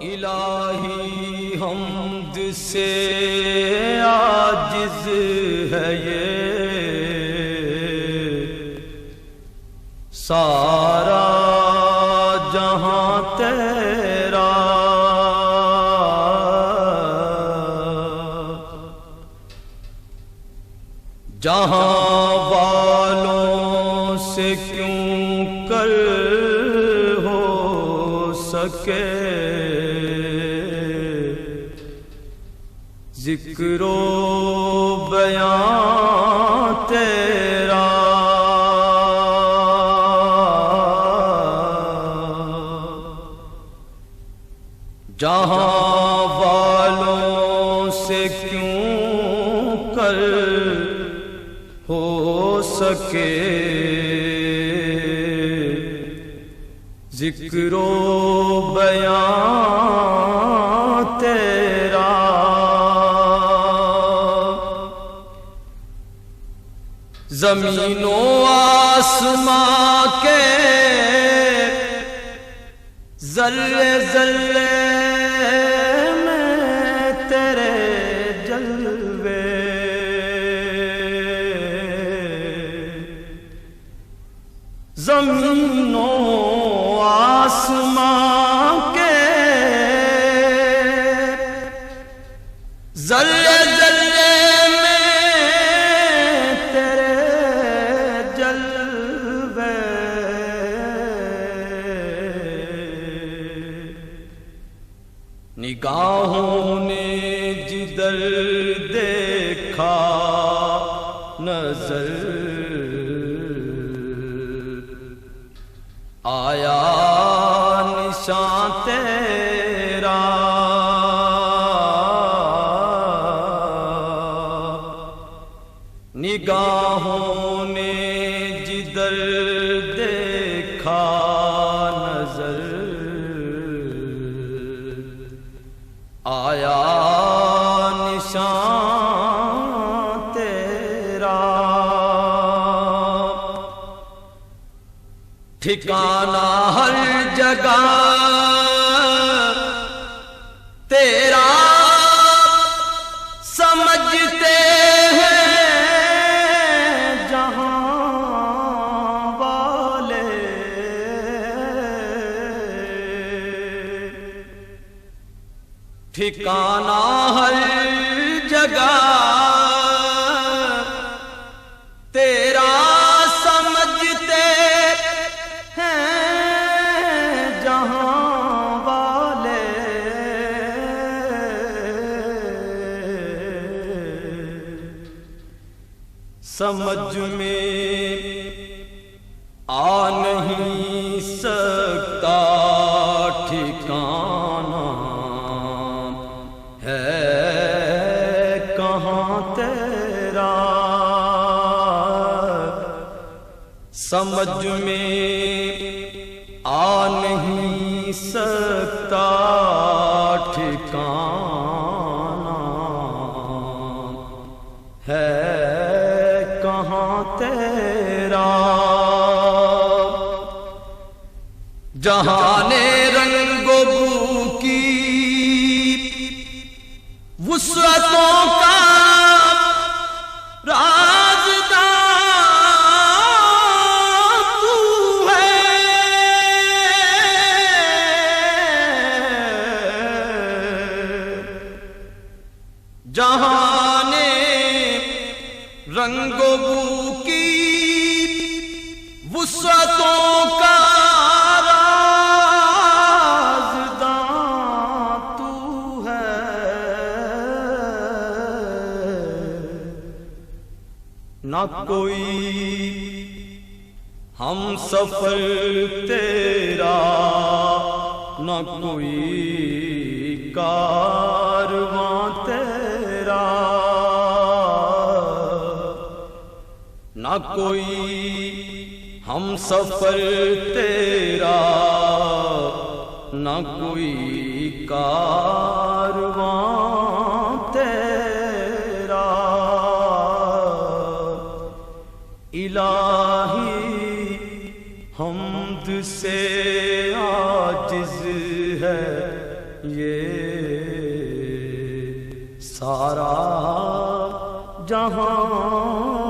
الہی حمد سے عاجز ہے یہ سارا جہاں تیرا، جہاں والوں سے کیوں کر ہو سکے ذکر و بیان تیرا، جہاں والوں سے کیوں کر ہو سکے ذکر و بیان تیرا، زمین و آسمان کے ذرے ذرے میں تیرے جلوے، زمین و آسمان کے ذرے ذرے میں تیرے جلوے، نگاہوں نے جدھر دیکھا نظر آیا نشان تیرا، نگاہوں نے جدھر دیکھا نظر آیا نشان تیرا، ٹھکانہ ہر جگہ تیرا سمجھتے ہیں جہاں والے، ٹھکانہ ہر جگہ تیرا سمجھتے ہیں جہاں والے، سمجھ میں آ نہیں سکتا ٹھکانہ ہے کہاں تیرا، سمجھ میں آ نہیں سکتا ٹھکانہ ہے کہاں تیرا، جہان رنگ و بو کی وسعتوں کا رازدار تو ہے، جہان رنگ و بو کی وسعتوں کا نہ کوئی ہم سفر تیرا، نہ کوئی کارواں تیرا، نہ کوئی ہم سفر تیرا، نہ کوئی کارواں تیرا، الہی حمد سے عاجز ہے یہ سارا جہاں